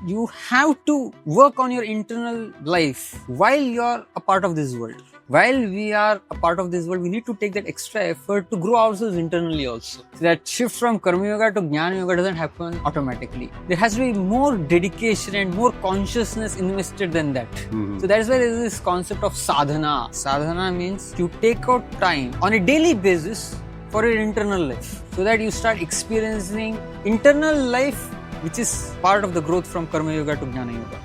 you have to work on your internal life while you're a part of this world. While we are a part of this world, we need to take that extra effort to grow ourselves internally also. So that shift from Karma Yoga to Jnana Yoga doesn't happen automatically. There has to be more dedication and more consciousness invested than that. So that is why there is this concept of sadhana. Sadhana means you take out time on a daily basis for your internal life, so that you start experiencing internal life, which is part of the growth from Karma Yoga to Jnana Yoga.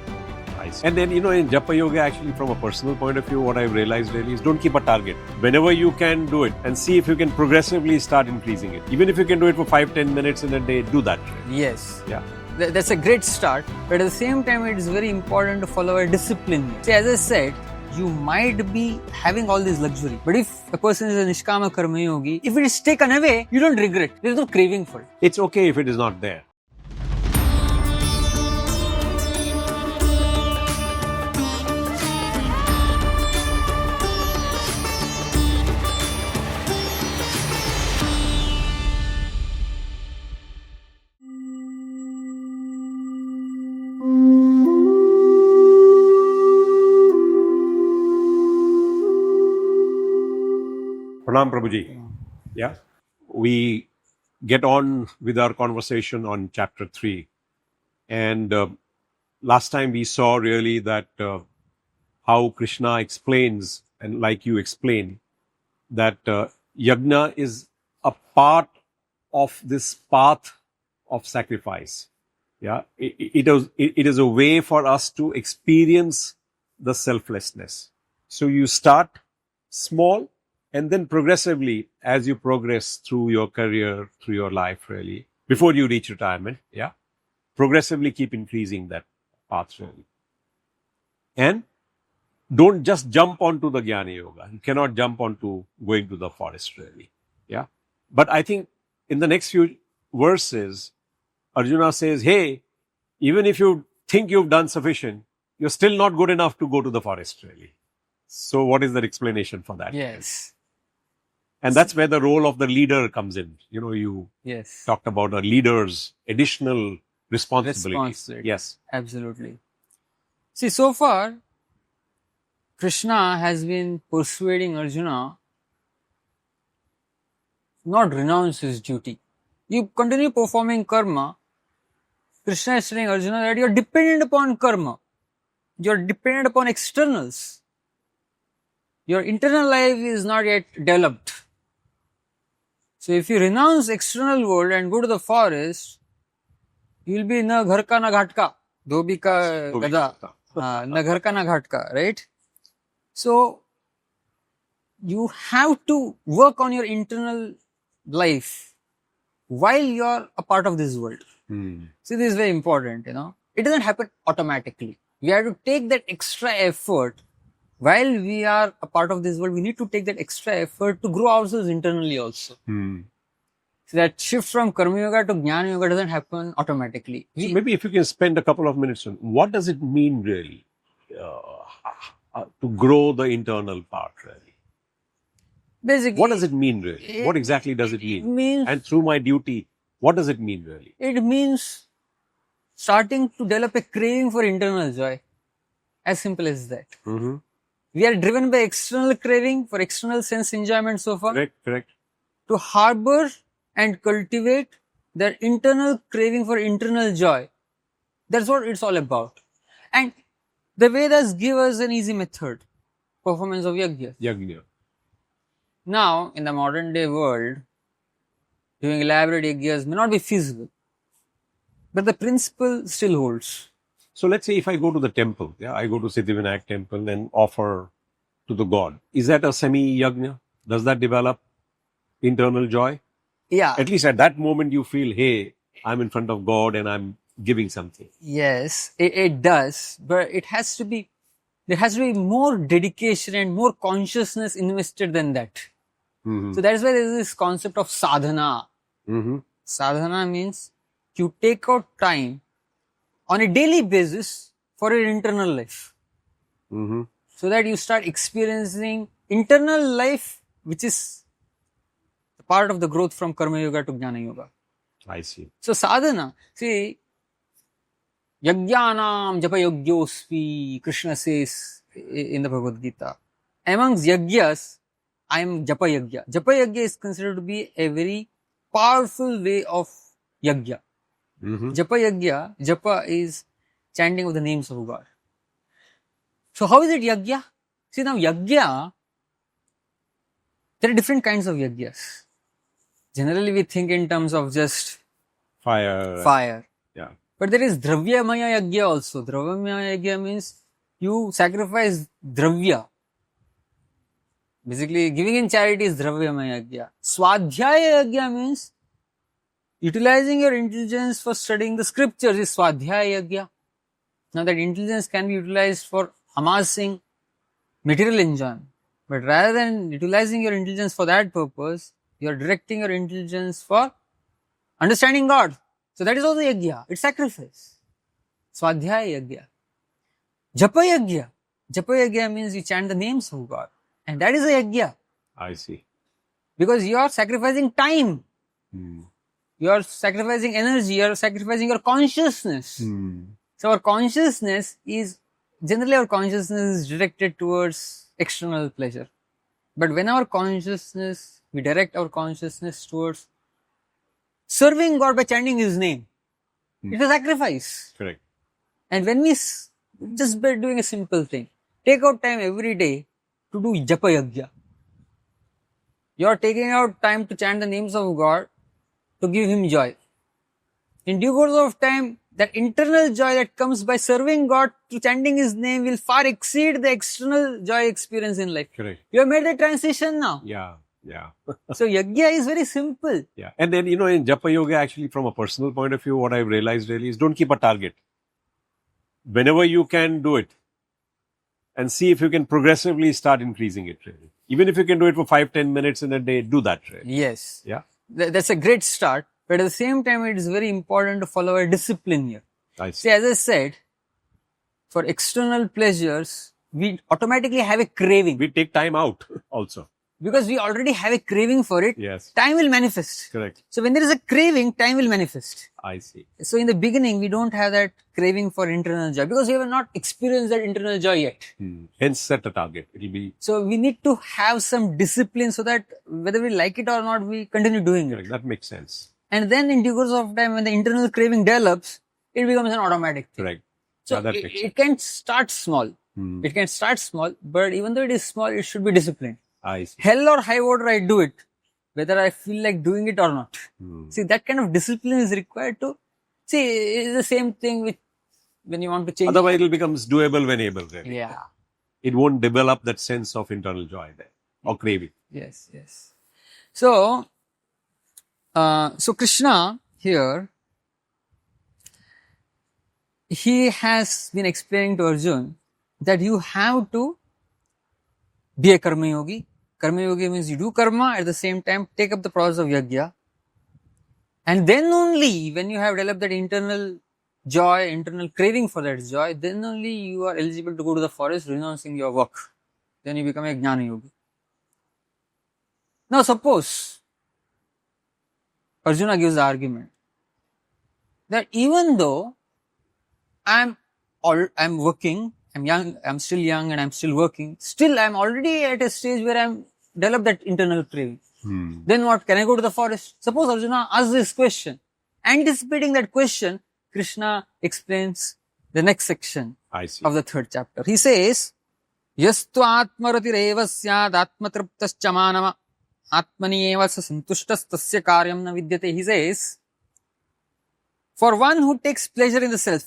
And then, in Japa Yoga, actually, from a personal point of view, what I've realized really is don't keep a target. Whenever you can do it and see if you can progressively start increasing it. Even if you can do it for 5-10 minutes in a day, do that. Yes. Yeah. That's a great start. But at the same time, it is very important to follow a discipline. See, as I said, you might be having all this luxury. But if a person is a Nishkama Karma Yogi, if it is taken away, you don't regret. There is no craving for it. It's okay if it is not there. Pranam Prabhuji. Yeah. We get on with our conversation on chapter 3. And last time we saw really that how Krishna explains, and like you explained, that Yagna is a part of this path of sacrifice. Yeah. It is a way for us to experience the selflessness. So you start small, and then progressively, as you progress through your career, through your life really, before you reach retirement, yeah, progressively keep increasing that path really. And don't just jump onto the Jnana Yoga. You cannot jump onto going to the forest really. Yeah. But I think in the next few verses, Arjuna says, hey, even if you think you've done sufficient, you're still not good enough to go to the forest really. So what is the explanation for that? Yes. And that's where the role of the leader comes in. You talked about a leader's additional responsibility. Yes. Absolutely. See, so far, Krishna has been persuading Arjuna not renounce his duty. You continue performing karma. Krishna is telling Arjuna that you're dependent upon karma. You're dependent upon externals. Your internal life is not yet developed. So if you renounce external world and go to the forest, you will be na ghar ka na ghat ka, dhobi ka gada, na ghar ka na ghat ka, right? So you have to work on your internal life while you're a part of this world. See, this is very important, It doesn't happen automatically. We have to take that extra effort. While we are a part of this world, we need to take that extra effort to grow ourselves internally also. So that shift from Karma Yoga to Jnana Yoga doesn't happen automatically. So maybe if you can spend a couple of minutes on what does it mean really to grow the internal part really? Basically, what does it mean really? What exactly does it mean? And through my duty, what does it mean really? It means starting to develop a craving for internal joy. As simple as that. We are driven by external craving for external sense enjoyment so far. Correct. To harbor and cultivate that internal craving for internal joy. That's what it's all about. And the Vedas give us an easy method. Performance of Yagna. Now, in the modern day world, doing elaborate yajnas may not be feasible. But the principle still holds. So let's say if I go to the temple, I go to Siddhivinayak temple and offer to the god. Is that a semi-yagna? Does that develop internal joy? Yeah. At least at that moment you feel, hey, I'm in front of God and I'm giving something. Yes, it does. But there has to be more dedication and more consciousness invested than that. So that is why there is this concept of sadhana. Sadhana means you take out time on a daily basis for your internal life. So that you start experiencing internal life, which is part of the growth from Karma Yoga to Jnana Yoga. I see. So sadhana, see, Yagyanam japa yogyospi, Krishna says in the Bhagavad Gita. Amongst yagyas, I am japa yagya. Japa yagya is considered to be a very powerful way of yagya. Japa yagya, japa is chanting of the names of God. So how is it yagya? See now yagya, there are different kinds of yagyas. Generally we think in terms of just Fire. Yeah. But there is dravyamaya yagya also. Dravyamaya yagya means you sacrifice dravya. Basically, giving in charity is dravyamaya yagya. Swadhyaya yagya means utilizing your intelligence for studying the scriptures is swadhyaya yagya. Now that intelligence can be utilized for amassing material enjoyment. But rather than utilizing your intelligence for that purpose, you are directing your intelligence for understanding God. So that is also yagya. It's sacrifice. Swadhyaya yagya. Japa yagya. Japa yagya means you chant the names of God. And that is a yagya. I see. Because you are sacrificing time. You are sacrificing energy. You are sacrificing your consciousness. So our consciousness is, generally our consciousness is directed towards external pleasure. But when we direct our consciousness towards serving God by chanting His name, it's a sacrifice. Correct. And when we, just by doing a simple thing, take out time every day to do japa yagya. You are taking out time to chant the names of God to give Him joy. In due course of time, that internal joy that comes by serving God to chanting His name will far exceed the external joy experience in life. Correct. You have made the transition now. Yeah. So yagya is very simple. Yeah. And then, in Japa Yoga, actually, from a personal point of view, what I've realized really is don't keep a target. Whenever you can, do it. And see if you can progressively start increasing it, really. Even if you can do it for 5-10 minutes in a day, do that, really. Yes. Yeah. That's a great start. But at the same time, it is very important to follow a discipline here. I see. See, as I said, for external pleasures, we automatically have a craving. We take time out also. Because we already have a craving for it, Yes. time will manifest. Correct. So when there is a craving, time will manifest. I see. So in the beginning, we don't have that craving for internal joy because we have not experienced that internal joy yet. Hence, set a target. It'll be So we need to have some discipline so that whether we like it or not, we continue doing correct. it. That makes sense. And then in due course of time, when the internal craving develops, it becomes an automatic thing. Correct. So Yeah, that makes sense. it can start small. It can start small, but even though it is small, it should be disciplined. I see. Hell or high water, I do it, whether I feel like doing it or not. See, that kind of discipline is required to, see, it's the same thing with when you want to change. Otherwise, it becomes doable when able, really. Yeah. It won't develop that sense of internal joy there or craving. Yes. So Krishna here, he has been explaining to Arjuna that you have to be a karma yogi. Karma yogi means you do karma, at the same time take up the process of yagya. And then only when you have developed that internal joy, internal craving for that joy, then only you are eligible to go to the forest renouncing your work. Then you become a jnana yogi. Now suppose Arjuna gives the argument that even though I'm working, I'm still young and I'm still working, still I'm already at a stage where I'm developed that internal craving. Then what? Can I go to the forest? Suppose Arjuna asks this question. Anticipating that question, Krishna explains the next section of the third chapter. He says, Yastu atmaratireva syad atmatraptascha manama atmani eva santushtas tasya karyam na vidyate. He says, for one who takes pleasure in the self,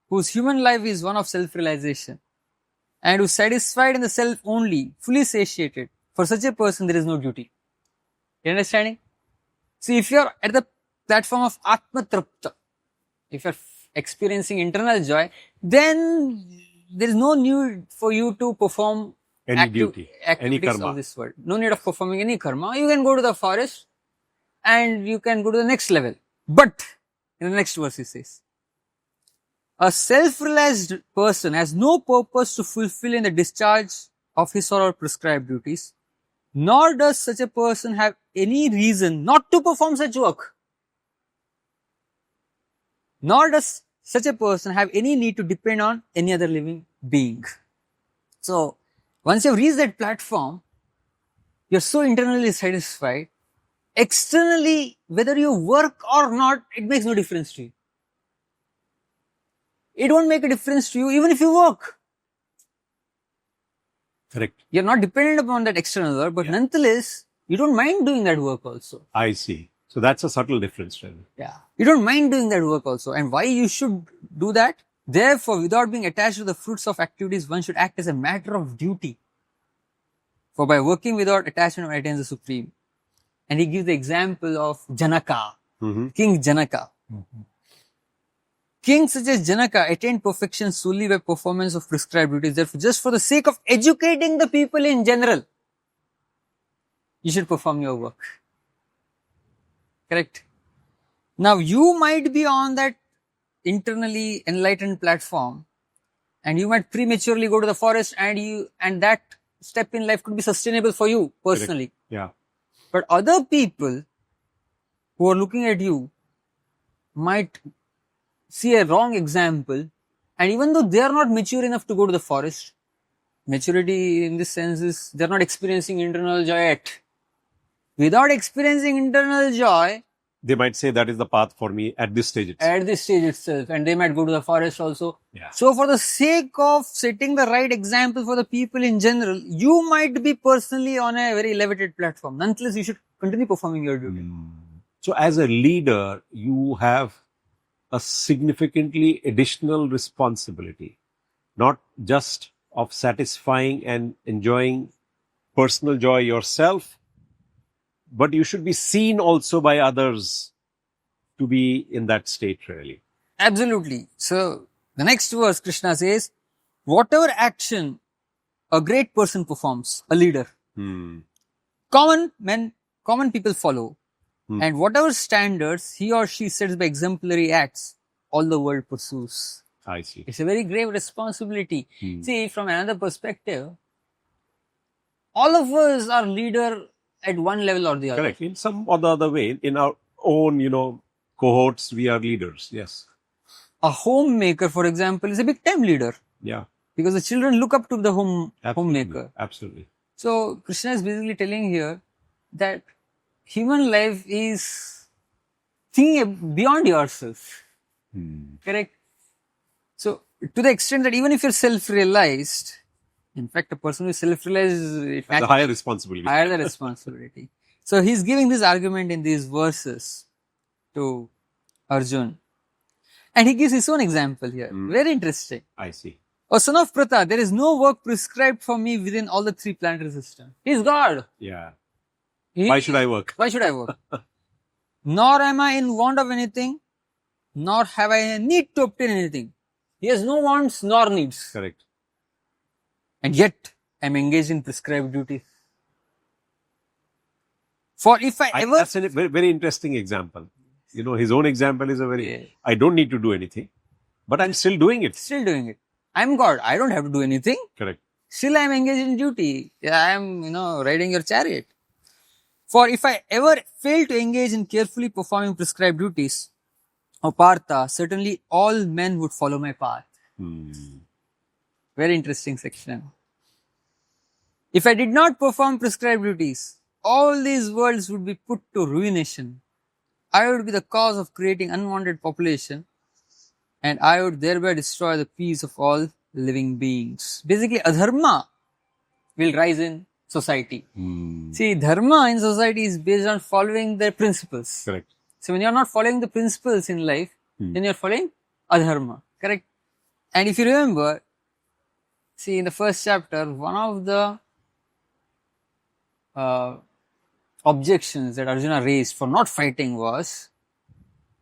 whose human life is one of self-realization, and who is satisfied in the self only, fully satiated, for such a person there is no duty. You understanding? See, if you are at the platform of Atmatrapta, if you are experiencing internal joy, then there is no need for you to perform any duty, any karma of this world. No need of performing any karma. You can go to the forest and you can go to the next level. But, in the next verse he says, a self-realized person has no purpose to fulfill in the discharge of his or her prescribed duties, nor does such a person have any reason not to perform such work. Nor does such a person have any need to depend on any other living being? So, once you've reached that platform, you're so internally satisfied. Externally, whether you work or not, it makes no difference to you. It won't make a difference to you even if you work. Correct. You're not dependent upon that external work, but nonetheless, you don't mind doing that work also. I see. So that's a subtle difference, really. Yeah. You don't mind doing that work also. And why you should do that? Therefore, without being attached to the fruits of activities, one should act as a matter of duty. For by working without attachment, one attains the supreme. And he gives the example of Janaka, King Janaka. Kings such as Janaka attained perfection solely by performance of prescribed duties. Therefore, just for the sake of educating the people in general, you should perform your work. Correct? Now, you might be on that internally enlightened platform and you might prematurely go to the forest and that step in life could be sustainable for you personally. Correct. Yeah. But other people who are looking at you might see a wrong example, and even though they are not mature enough to go to the forest, maturity in this sense is they are not experiencing internal joy yet. Without experiencing internal joy, They might say that is the path for me at this stage itself. at this stage itself, and they might go to the forest also. Yeah. So for the sake of setting the right example for the people in general, you might be personally on a very elevated platform. Nonetheless, you should continue performing your duty. So as a leader, you have a significantly additional responsibility, not just of satisfying and enjoying personal joy yourself, but you should be seen also by others to be in that state, really. Absolutely. So the next verse, Krishna says, whatever action a great person performs, a leader, common people follow, and whatever standards he or she sets by exemplary acts, all the world pursues. I see. It's a very grave responsibility. See, from another perspective, all of us are leader at one level or the other. Correct. In some or the other way, in our own, cohorts, we are leaders. Yes. A homemaker, for example, is a big time leader Yeah. because the children look up to the Absolutely. homemaker. Absolutely. So Krishna is basically telling here that human life is thinking beyond yourself. Correct? So to the extent that even if you're self-realized, in fact, a person who is self-realized The higher responsibility. higher the responsibility. So he's giving this argument in these verses to Arjun. And he gives his own example here. Very interesting. I see. O son of Pratha, there is no work prescribed for me within all the three planetary systems. He is God. Yeah. He- Why should I work? Why should I work? Nor am I in want of anything, nor have I a need to obtain anything. He has no wants nor needs. Correct. And yet, I am engaged in prescribed duties. For if I ever... That's a very, very interesting example. His own example is I don't need to do anything, but I'm still doing it. Still doing it. I'm God. I don't have to do anything. Correct. Still I am engaged in duty. I am, riding your chariot. For if I ever fail to engage in carefully performing prescribed duties, O Partha, certainly all men would follow my path. Very interesting section. If I did not perform prescribed duties, all these worlds would be put to ruination. I would be the cause of creating unwanted population, and I would thereby destroy the peace of all living beings. Basically, adharma will rise in society. See, dharma in society is based on following their principles. Correct. So when you are not following the principles in life, then you are following adharma. Correct? And if you remember, see in the first chapter, one of the objections that Arjuna raised for not fighting was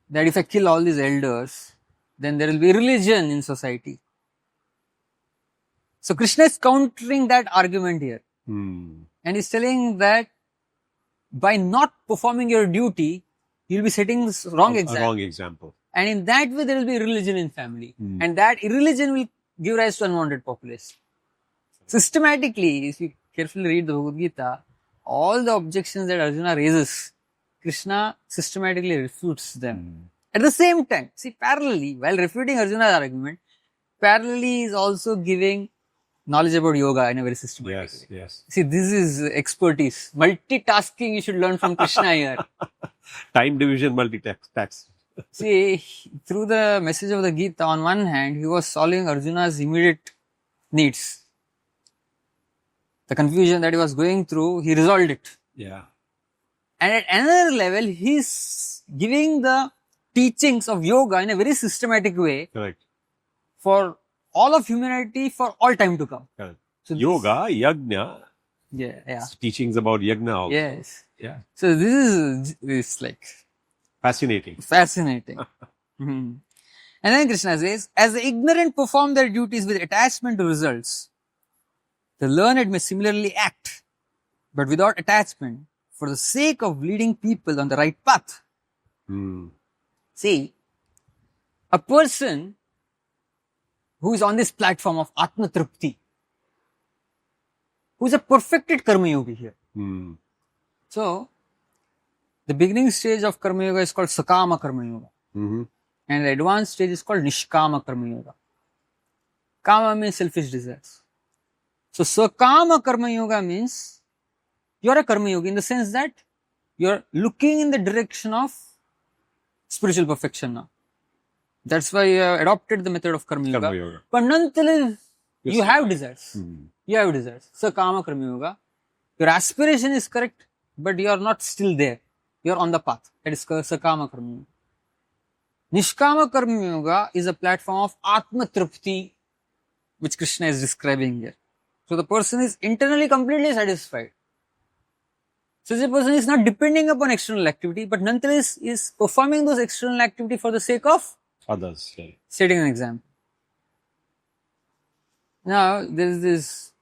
that if I kill all these elders, then there will be religion in society. So Krishna is countering that argument here. And he's telling that by not performing your duty, you'll be setting this wrong example. A wrong example. And in that way, there will be religion in family. And that irreligion will give rise to unwanted population. Systematically, if you carefully read the Bhagavad Gita, all the objections that Arjuna raises, Krishna systematically refutes them. At the same time, see, parallelly, while refuting Arjuna's argument, parallelly is also giving knowledge about yoga in a very systematic way. Yes, yes. See, this is expertise. Multitasking you should learn from Krishna here. Time division, multitask. See, through the message of the Gita, on one hand, he was solving Arjuna's immediate needs. The confusion that he was going through, he resolved it. Yeah. And at another level, he's giving the teachings of yoga in a very systematic way Correct. for all of humanity for all time to come. Correct. So this- Yoga, Yagna, Yeah. teachings about Yagna also. Yes. Yeah. So this is like Fascinating. fascinating. Mhm. And then Krishna says, as the ignorant perform their duties with attachment to results, the learned may similarly act, but without attachment, for the sake of leading people on the right path. Hmm. See, a person who is on this platform of Atma Tripti, who is a perfected Karma Yogi here. Hmm. So, the beginning stage of Karma Yoga is called Sakama Karma Yoga. Mm-hmm. And the advanced stage is called Nishkama Karma Yoga. Kama means selfish desires. So, Sakama Karma Yoga means you are a Karma Yogi in the sense that you are looking in the direction of spiritual perfection now. That's why you have adopted the method of Karma Yoga. Karma Yoga. But nonetheless, Yes. you have desires. Hmm. You have desires. Sakama Karma Yoga. Your aspiration is correct, but you are not still there. You are on the path. That is Sakama Karma Yoga. Nishkama Karma Yoga is a platform of Atma Tripti, which Krishna is describing here. So the person is internally completely satisfied. So the person is not depending upon external activity, but nonetheless is performing those external activity for the sake of Others. Yeah. setting an example. Now, there is this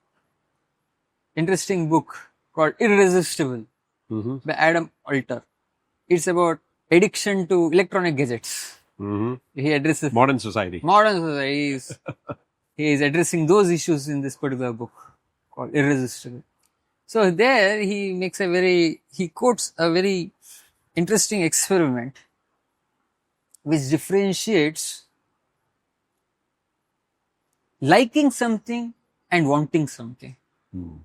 interesting book called Irresistible Mm-hmm. by Adam Alter. It's about addiction to electronic gadgets. Mm-hmm. He addresses Modern society. modern society. He is addressing those issues in this particular book called Irresistible. So there he quotes a very interesting experiment which differentiates liking something and wanting something. Hmm.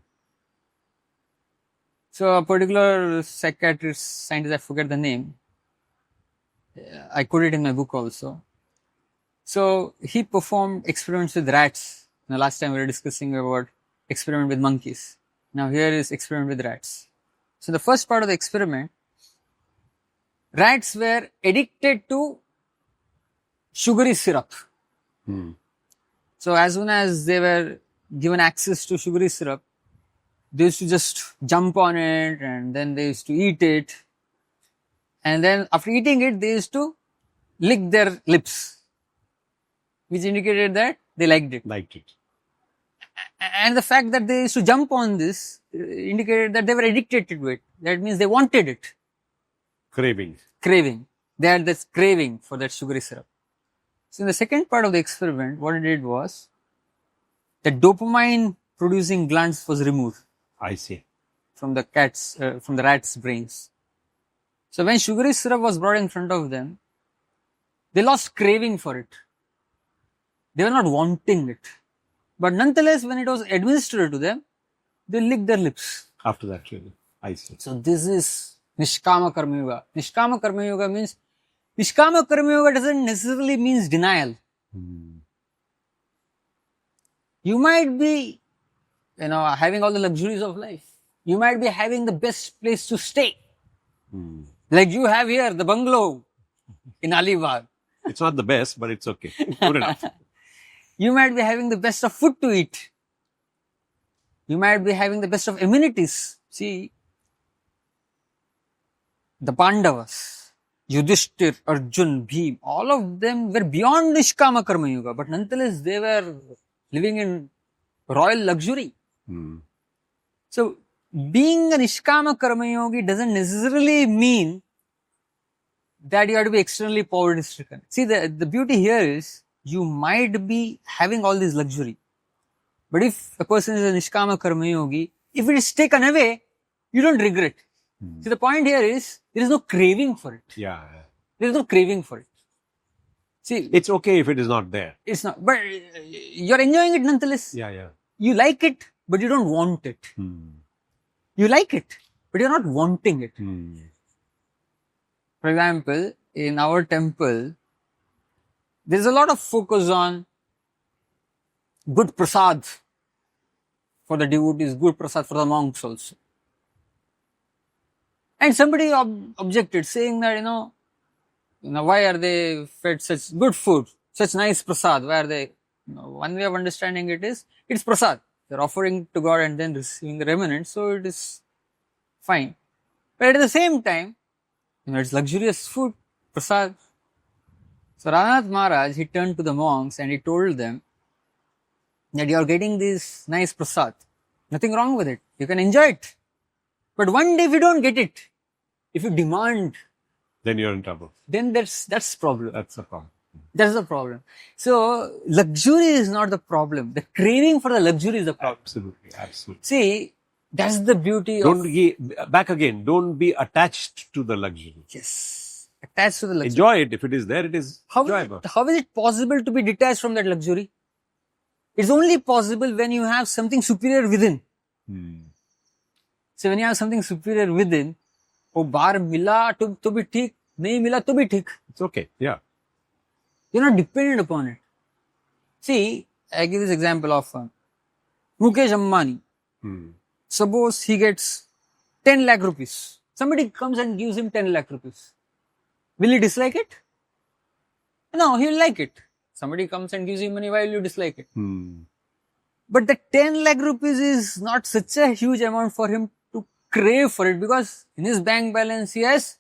So a particular psychiatrist, scientist, I forget the name. I quote it in my book also. So he performed experiments with rats. Now last time we were discussing about experiment with monkeys. Now here is experiment with rats. So the first part of the experiment, rats were addicted to sugary syrup. Hmm. So as soon as they were given access to sugary syrup, they used to just jump on it and then they used to eat it. And then after eating it, they used to lick their lips, which indicated that they liked it. Liked it. And the fact that they used to jump on this indicated that they were addicted to it. That means they wanted it. Craving. Craving. They had this craving for that sugary syrup. So in the second part of the experiment, what it did was the dopamine producing glands was removed I see. from the rat's brains. So when sugary syrup was brought in front of them, they lost craving for it. They were not wanting it. But nonetheless, when it was administered to them, they licked their lips. After that, really. I see. So this is Nishkama Karma Yoga. Nishkama Karma Yoga means, Nishkama Karma Yoga doesn't necessarily means denial. Hmm. You might be, having all the luxuries of life. You might be having the best place to stay. Hmm. Like you have here, the bungalow in Alibag. It's not the best, but it's okay. Good enough. You might be having the best of food to eat. You might be having the best of amenities. See, the Pandavas, Yudhishthir, Arjun, Bhim, all of them were beyond Nishkama Karma Yoga, but nonetheless they were living in royal luxury. Hmm. So, being a Nishkama Karma Yogi doesn't necessarily mean that you have to be externally poverty stricken. See, the beauty here is you might be having all this luxury. But if a person is a Nishkama Karma Yogi, if it is taken away, you don't regret. See, the point here is there is no craving for it. Yeah. There is no craving for it. See, It's okay if it is not there. it's not, but you're enjoying it nonetheless. Yeah. You like it, but you don't want it. You like it, but you're not wanting it. For example, in our temple, there's a lot of focus on good prasad for the devotees, good prasad for the monks also. And somebody objected, saying that, why are they fed such good food, such nice prasad? Why are they? One way of understanding it is, it's prasad. They're offering to God and then receiving the remnant, so it is fine. But at the same time, it's luxurious food, prasad. So Radhanath Maharaj, he turned to the monks and he told them that you are getting this nice prasad. Nothing wrong with it. You can enjoy it. But one day if you don't get it, if you demand, Then you're in trouble. then that's the problem. That's the problem. That's the problem. So luxury is not the problem. The craving for the luxury is the problem. Absolutely. See, that's the beauty Don't of... back again. Don't be attached to the luxury. Yes. Attached to the luxury. Enjoy it. If it is there, it is enjoyable. How is it possible to be detached from that luxury? It's only possible when you have something superior within. So when you have something superior within, वो बाहर मिला तो भी ठीक, नहीं मिला तो भी ठीक. It's okay. Yeah. You're not dependent upon it. See, I give this example of Mukesh Ambani. Suppose he gets 10 lakh rupees. Somebody comes and gives him 10 lakh rupees. Will he dislike it? No, he will like it. Somebody comes and gives him money, why will you dislike it? But the 10 lakh rupees is not such a huge amount for him to crave for it, because in his bank balance he has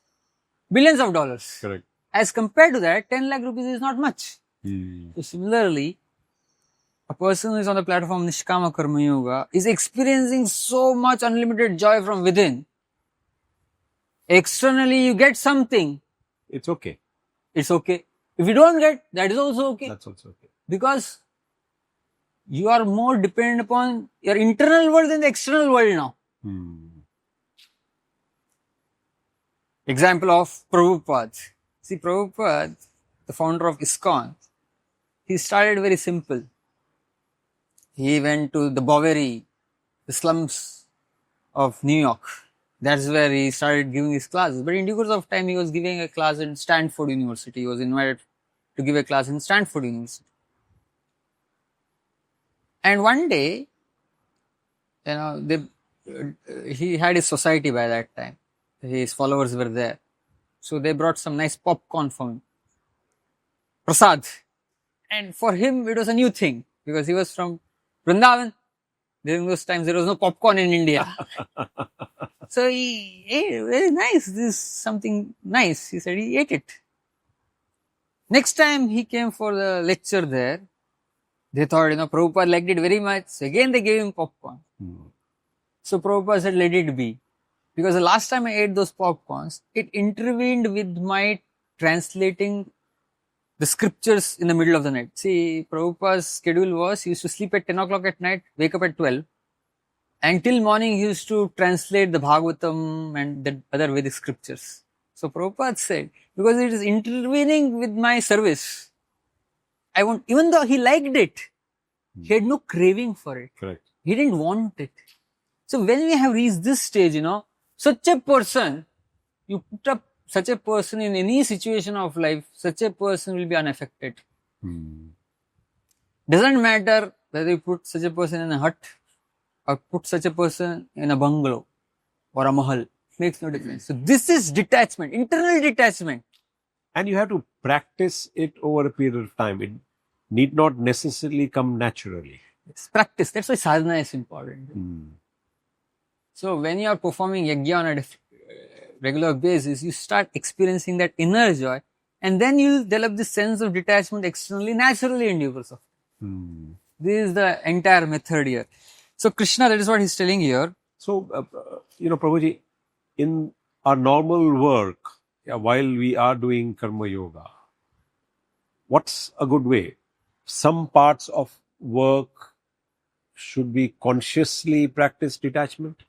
billions of dollars. Correct. As compared to that, 10 lakh rupees is not much. So similarly, a person who is on the platform Nishkama Karma Yoga is experiencing so much unlimited joy from within. Externally, you get something. It's okay. It's okay. If you don't get, that is also okay. That's also okay. Because you are more dependent upon your internal world than the external world now. Example of Prabhupada. See, Prabhupada, the founder of ISKCON, he started very simple. He went to the Bowery, the slums of New York. That's where he started giving his classes. But in due course of time, he was giving a class in Stanford University. He was invited to give a class in Stanford University. And one day, he had his society by that time. His followers were there. So they brought some nice popcorn for him. Prasad. And for him, it was a new thing, because he was from Vrindavan. During those times, there was no popcorn in India. So he ate, very nice, this is something nice. He said he ate it. Next time he came for the lecture there, they thought, Prabhupada liked it very much. Again, they gave him popcorn. So Prabhupada said, let it be. Because the last time I ate those popcorns, it intervened with my translating the scriptures in the middle of the night. See, Prabhupada's schedule was, he used to sleep at 10 o'clock at night, wake up at 12. And till morning, he used to translate the Bhagavatam and the other Vedic scriptures. So Prabhupada said, because it is intervening with my service, I want, even though he liked it, he had no craving for it. Correct. He didn't want it. So when we have reached this stage, such a person, you put up such a person in any situation of life, such a person will be unaffected. Doesn't matter whether you put such a person in a hut or put such a person in a bungalow or a mahal. Makes no difference. So this is detachment, internal detachment. And you have to practice it over a period of time. It need not necessarily come naturally. It's practice. That's why sadhana is important. So when you are performing yajna on a regular basis, you start experiencing that inner joy, and then you develop this sense of detachment externally, naturally in due course of time. This is the entire method here. So Krishna, that is what he's telling here. So, Prabhuji, in our normal work, while we are doing Karma Yoga, what's a good way? Some parts of work should be consciously practice detachment.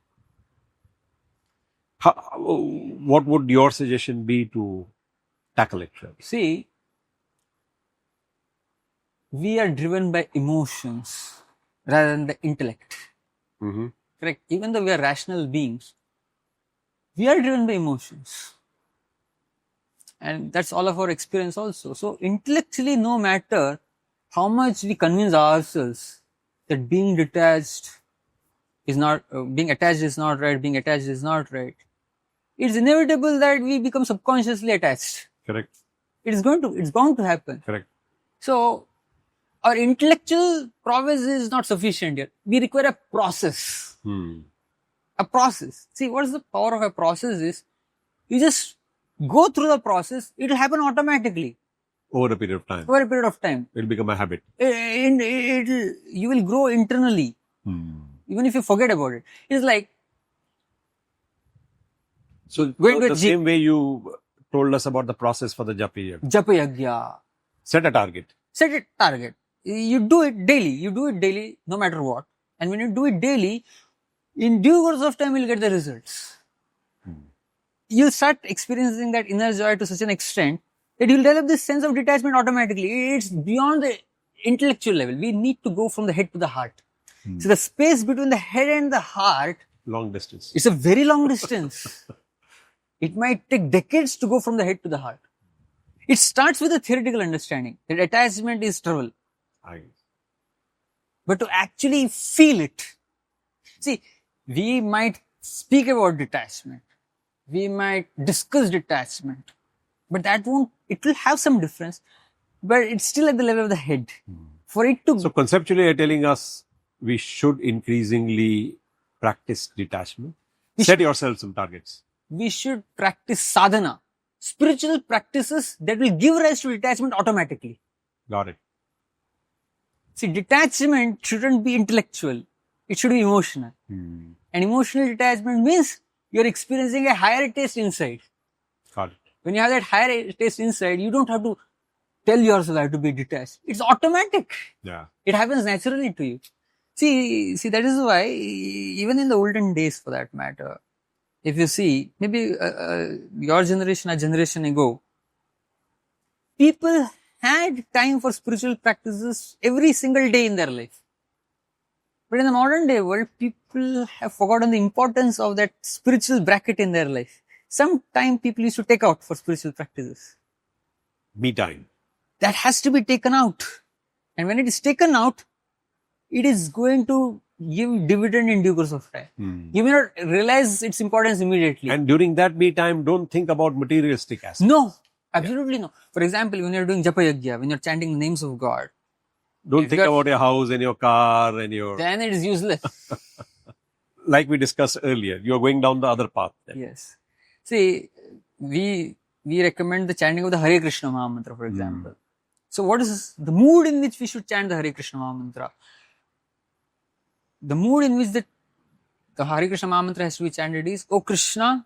What would your suggestion be to tackle it? See, we are driven by emotions rather than the intellect. Mm-hmm. Correct? Even though we are rational beings, we are driven by emotions. And that's all of our experience also. So intellectually, no matter how much we convince ourselves that being detached is not, being attached is not right, being attached is not right, it's inevitable that we become subconsciously attached. Correct. It's bound to happen. Correct. So our intellectual prowess is not sufficient yet. We require a process. A process. See, what is the power of a process is, you just go through the process, it will happen automatically. Over a period of time. Over a period of time. It'll become a habit. You will grow internally. Even if you forget about it. It's like, so the same way you told us about the process for the japa. Japa. Set a target. Set a target. You do it daily. You do it daily, no matter what. And when you do it daily, in due course of time, you'll get the results. You'll start experiencing that inner joy to such an extent that you'll develop this sense of detachment automatically. It's beyond the intellectual level. We need to go from the head to the heart. So the space between the head and the heart, long distance. It's a very long distance. It might take decades to go from the head to the heart. It starts with a theoretical understanding that attachment is trouble. But to actually feel it. See, we might speak about detachment. We might discuss detachment. But it will have some difference. But it's still at the level of the head. For it to... So conceptually, you're telling us we should increasingly practice detachment. Set yourself some targets. We should practice sadhana. Spiritual practices that will give rise to detachment automatically. Got it. See, detachment shouldn't be intellectual. It should be emotional. And emotional detachment means you're experiencing a higher taste inside. Got it. When you have that higher taste inside, you don't have to tell yourself I have to be detached. It's automatic. Yeah. It happens naturally to you. See, that is why, even in the olden days for that matter, if you see, maybe your generation, a generation ago, people had time for spiritual practices every single day in their life. But in the modern day world, people have forgotten the importance of that spiritual bracket in their life. Some time people used to take out for spiritual practices. Me time. That has to be taken out. And when it is taken out, it is going to give dividend in due course of time. You may not realize its importance immediately. And during that me time, don't think about materialistic aspects. No, absolutely no. For example, when you're doing japa yagya, when you're chanting the names of God, don't think about your house and your car and your... Then it is useless. Like we discussed earlier, you're going down the other path. Then. Yes. See, we recommend the chanting of the Hare Krishna Maha Mantra, for example. So what is the mood in which we should chant the Hare Krishna Maha Mantra? The mood in which the Hare Krishna Maha Mantra has to be chanted is, O Krishna,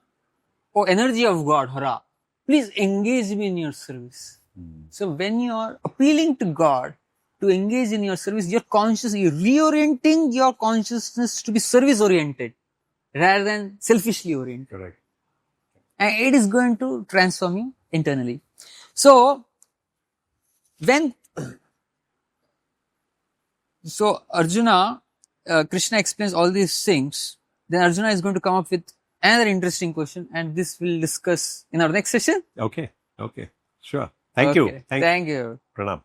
O energy of God, Hara, please engage me in your service. So when you are appealing to God to engage in your service, you're reorienting your consciousness to be service oriented rather than selfishly oriented. Correct. And it is going to transform you internally. So Arjuna, Krishna explains all these things, then Arjuna is going to come up with another interesting question, and this we'll discuss in our next session. Okay. Sure. Thank you. Thank you. Pranam.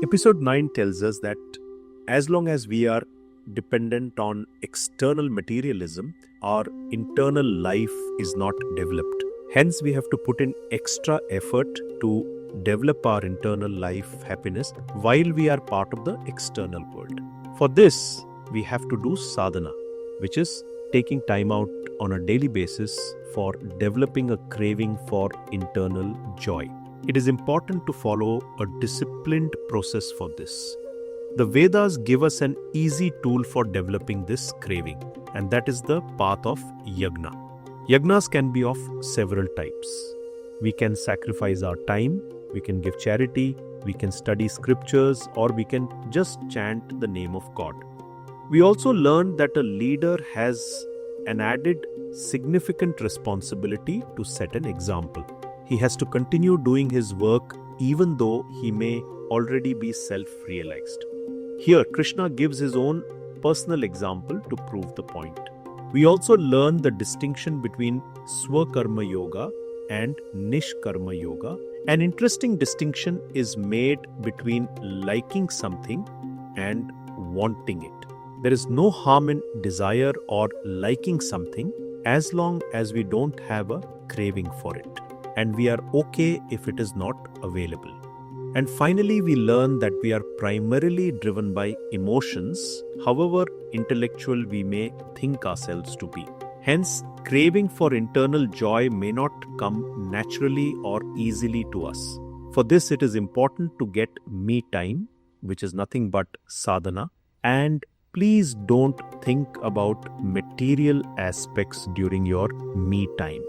Episode 9 tells us that as long as we are dependent on external materialism, our internal life is not developed. Hence, we have to put in extra effort to develop our internal life happiness while we are part of the external world. For this, we have to do sadhana, which is taking time out on a daily basis for developing a craving for internal joy. It is important to follow a disciplined process for this. The Vedas give us an easy tool for developing this craving, and that is the path of Yagna. Yagnas can be of several types. We can sacrifice our time, we can give charity, we can study scriptures, or we can just chant the name of God. We also learned that a leader has an added significant responsibility to set an example. He has to continue doing his work even though he may already be self-realized. Here, Krishna gives his own personal example to prove the point. We also learn the distinction between Swakarma Yoga and Nishkarma Yoga. An interesting distinction is made between liking something and wanting it. There is no harm in desire or liking something as long as we don't have a craving for it, and we are okay if it is not available. And finally, we learn that we are primarily driven by emotions, however intellectual we may think ourselves to be. Hence, craving for internal joy may not come naturally or easily to us. For this, it is important to get me time, which is nothing but sadhana, and please don't think about material aspects during your me time.